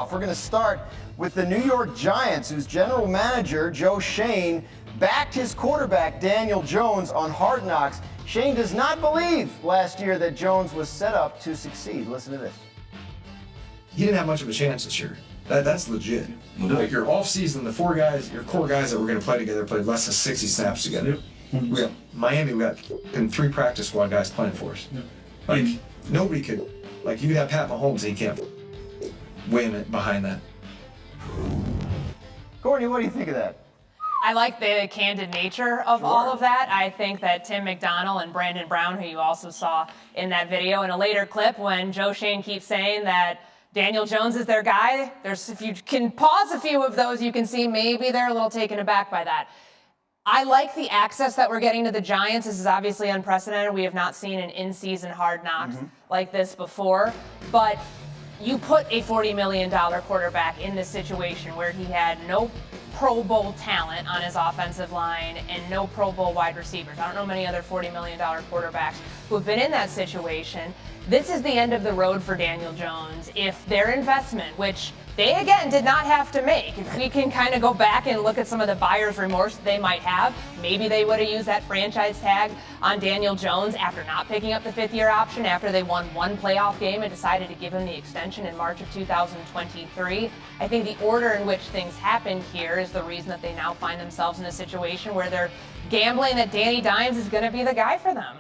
We're going to start with the New York Giants, whose general manager, Joe Schoen, backed his quarterback, Daniel Jones, on Hard Knocks. Schoen does not believe last year that Jones was set up to succeed. Listen to this. He didn't have much of a chance this year. That's legit. Like your off-season, the four guys, your core guys that were going to play together played less than 60 snaps together. We got Miami, we got 3 practice squad guys playing for us. Like nobody could, like you could have Pat Mahomes and he can't win behind that. Courtney, what do you think of that? I like the candid nature of all of that. I think that Tim McDonald and Brandon Brown, who you also saw in that video, in a later clip when Joe Schoen keeps saying that Daniel Jones is their guy, if you can pause a few of those, you can see maybe they're a little taken aback by that. I like the access that we're getting to the Giants. This is obviously unprecedented. We have not seen an in-season Hard Knocks like this before, but you put a $40 million quarterback in this situation where he had no Pro Bowl talent on his offensive line and no Pro Bowl wide receivers. I don't know many other $40 million quarterbacks who have been in that situation. This is the end of the road for Daniel Jones if their investment, which they again did not have to make. If we can kind of go back and look at some of the buyer's remorse they might have, maybe they would have used that franchise tag on Daniel Jones after not picking up the 5th-year option, after they won one playoff game and decided to give him the extension in March of 2023. I think the order in which things happened here is the reason that they now find themselves in a situation where they're gambling that Danny Dimes is going to be the guy for them.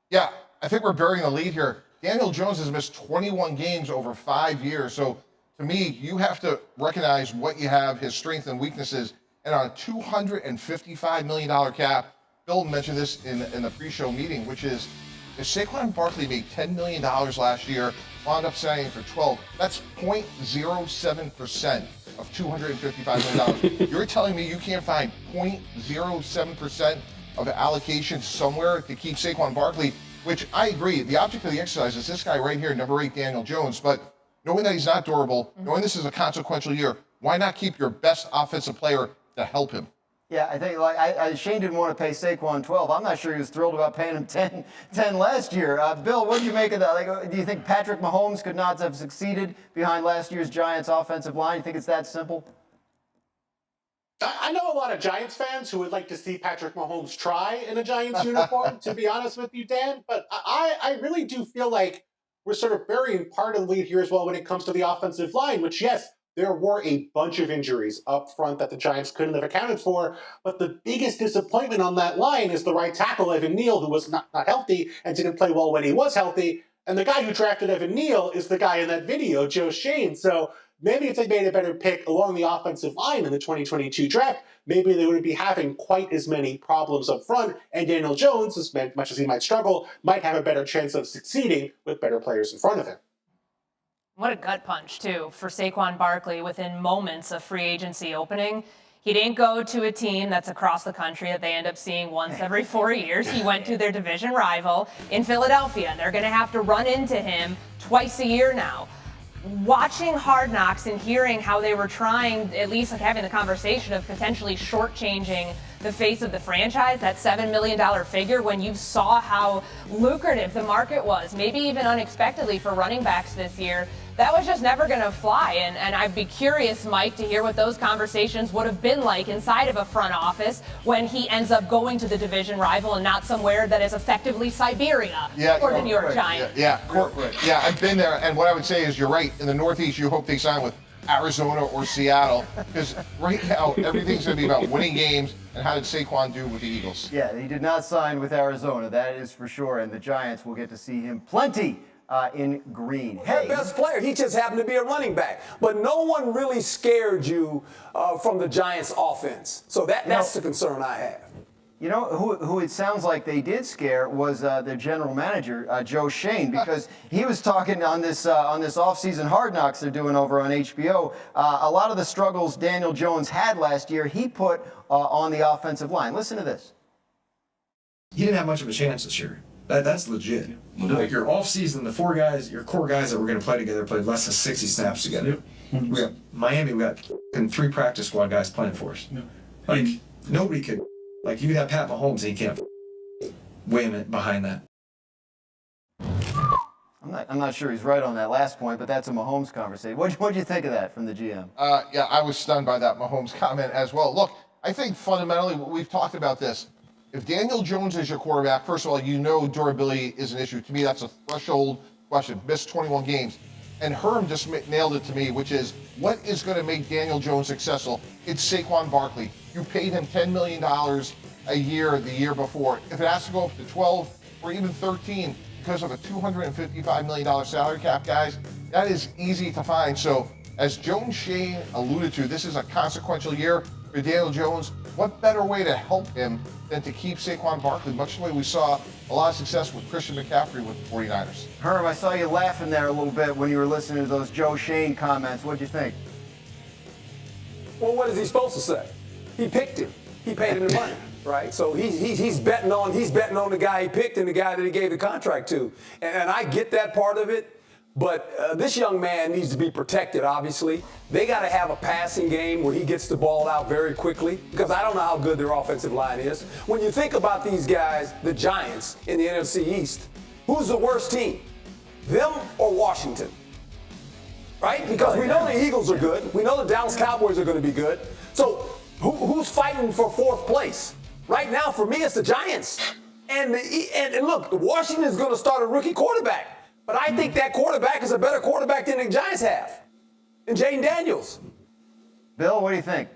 Yeah, I think we're burying the lead here. Daniel Jones has missed 21 games over 5 years. So to me, you have to recognize what you have, his strengths and weaknesses. And on a $255 million cap, Bill mentioned this in the pre-show meeting, which is if Saquon Barkley made $10 million last year, wound up signing for 12, that's 0.07% of $255 million. You're telling me you can't find 0.07% of allocation somewhere to keep Saquon Barkley, which I agree, the object of the exercise is this guy right here, number 8, Daniel Jones, but knowing that he's not durable, knowing this is a consequential year, why not keep your best offensive player to help him? Yeah, I think Shane didn't want to pay Saquon 12. I'm not sure he was thrilled about paying him 10 last year. Bill, what do you make of that? Like, do you think Patrick Mahomes could not have succeeded behind last year's Giants offensive line? You think it's that simple? I know a lot of Giants fans who would like to see Patrick Mahomes try in a Giants uniform, to be honest with you, Dan. But I really do feel like we're sort of burying part of the lead here as well when it comes to the offensive line, which, yes, there were a bunch of injuries up front that the Giants couldn't have accounted for. But the biggest disappointment on that line is the right tackle, Evan Neal, who was not healthy and didn't play well when he was healthy. And the guy who drafted Evan Neal is the guy in that video, Joe Schoen. So maybe if they made a better pick along the offensive line in the 2022 draft, maybe they wouldn't be having quite as many problems up front, and Daniel Jones, as much as he might struggle, might have a better chance of succeeding with better players in front of him. What a gut punch, too, for Saquon Barkley within moments of free agency opening. He didn't go to a team that's across the country that they end up seeing once every 4 years. He went to their division rival in Philadelphia, and they're going to have to run into him twice a year now. Watching Hard Knocks and hearing how they were trying, at least like having the conversation of potentially shortchanging the face of the franchise, that $7 million figure, when you saw how lucrative the market was, maybe even unexpectedly for running backs this year, that was just never going to fly. And I'd be curious, Mike, to hear what those conversations would have been like inside of a front office when he ends up going to the division rival and not somewhere that is effectively Siberia for the New York Giants. Yeah, I've been there, and what I would say is you're right. In the Northeast, you hope they sign with Arizona or Seattle, because right now everything's going to be about winning games. And how did Saquon do with the Eagles? Yeah, he did not sign with Arizona, that is for sure, and the Giants will get to see him plenty in green. Hey, best player, he just happened to be a running back. But no one really scared you from the Giants' offense. So that's the concern I have. You know who it sounds like they did scare was their general manager, Joe Schoen, because he was talking on this offseason Hard Knocks they're doing over on HBO. A lot of the struggles Daniel Jones had last year, he put on the offensive line. Listen to this. He didn't have much of a chance this year. That's legit. Like your off-season, the four guys, your core guys that were going to play together played less than 60 snaps together. We got Miami, we got 3 practice squad guys playing for us. Like nobody could. Like you could have Pat Mahomes and he can't win behind that. I'm not sure he's right on that last point, but that's a Mahomes conversation. What'd you think of that from the GM? Yeah, I was stunned by that Mahomes comment as well. Look, I think fundamentally, we've talked about this. If Daniel Jones is your quarterback, first of all, you know durability is an issue. To me, that's a threshold question. Missed 21 games. And Herm just nailed it to me, which is, what is going to make Daniel Jones successful? It's Saquon Barkley. You paid him $10 million a year the year before. If it has to go up to 12 or even 13 because of a $255 million salary cap, guys, that is easy to find. So as Jones Shane alluded to, this is a consequential year for Daniel Jones. What better way to help him than to keep Saquon Barkley, much the way we saw a lot of success with Christian McCaffrey with the 49ers. Herm, I saw you laughing there a little bit when you were listening to those Joe Shane comments. What'd you think? Well, what is he supposed to say? He picked him. He paid him the money, right? So he's betting on the guy he picked and the guy that he gave the contract to. And I get that part of it. But this young man needs to be protected, obviously. They got to have a passing game where he gets the ball out very quickly, because I don't know how good their offensive line is. When you think about these guys, the Giants in the NFC East, who's the worst team? Them or Washington? Right? Because we know the Eagles are good. We know the Dallas Cowboys are going to be good. So who's fighting for fourth place? Right now, for me, it's the Giants. And look, Washington is going to start a rookie quarterback. But I think that quarterback is a better quarterback than the Giants have. And Jaden Daniels. Bill, what do you think?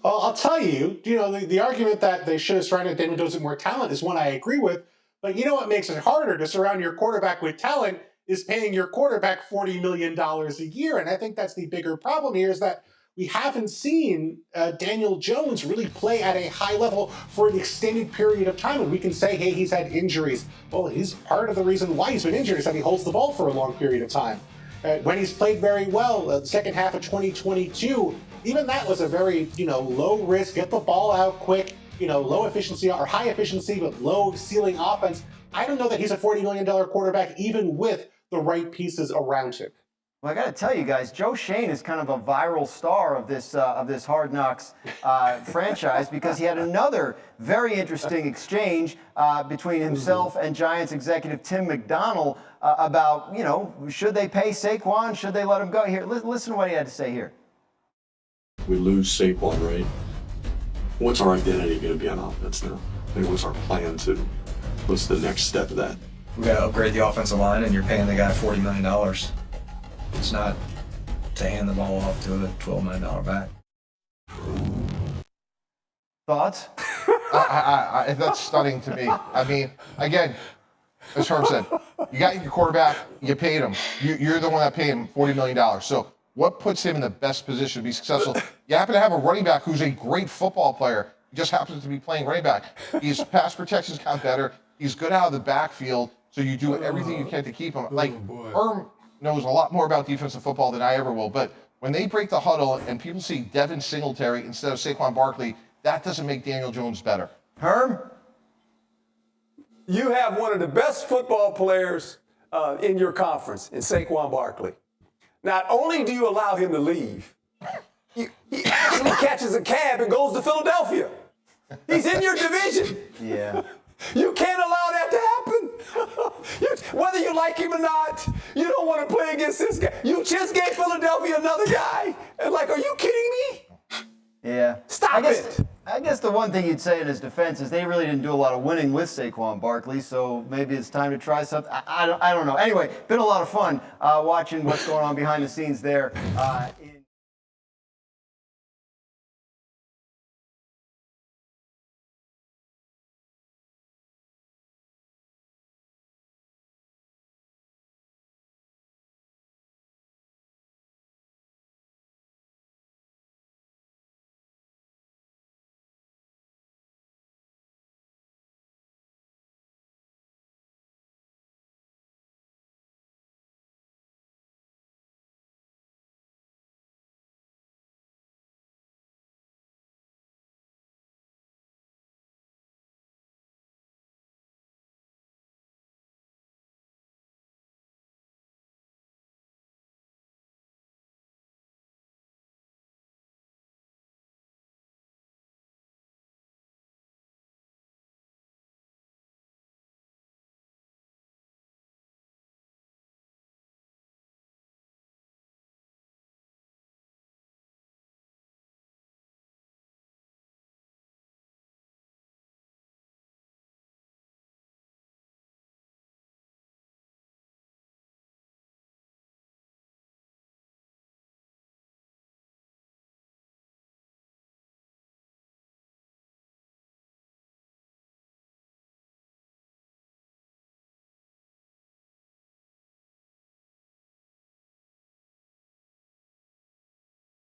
Well, I'll tell you, the argument that they should have surrounded Daniel Jones with more talent is one I agree with. But you know what makes it harder to surround your quarterback with talent is paying your quarterback $40 million a year. And I think that's the bigger problem here, is that we haven't seen Daniel Jones really play at a high level for an extended period of time. And we can say, hey, he's had injuries. Well, he's part of the reason why he's been injured is that he holds the ball for a long period of time. When he's played very well, the second half of 2022, even that was a very, low risk, get the ball out quick, low efficiency or high efficiency, but low ceiling offense. I don't know that he's a $40 million quarterback, even with the right pieces around him. Well, I got to tell you guys, Joe Shane is kind of a viral star of this Hard Knocks franchise, because he had another very interesting exchange between himself and Giants executive Tim McDonald about, should they pay Saquon? Should they let him go? Here, listen to what he had to say here. We lose Saquon, right? What's our identity going to be on offense now? What's our plan what's the next step of that? We got to upgrade the offensive line, and you're paying the guy $40 million. It's not to hand the ball off to a $12 million back. Thoughts? That's stunning to me. I mean, again, as Herm said, you got your quarterback, you paid him. You're the one that paid him $40 million. So what puts him in the best position to be successful? You happen to have a running back who's a great football player. He just happens to be playing running back. His pass protection's got better. He's good out of the backfield. So you do everything you can to keep him. Herm knows a lot more about defensive football than I ever will. But when they break the huddle and people see Devin Singletary instead of Saquon Barkley, that doesn't make Daniel Jones better. Herm? You have one of the best football players in your conference in Saquon Barkley. Not only do you allow him to leave, he actually catches a cab and goes to Philadelphia. He's in your division. Yeah. You can't allow that to happen. Whether you like him or not, you don't want to play against this guy. You just gave Philadelphia another guy. And are you kidding me? Yeah. Stop it. I guess the one thing you'd say in his defense is they really didn't do a lot of winning with Saquon Barkley, so maybe it's time to try something. I don't know. Anyway, been a lot of fun watching what's going on behind the scenes there in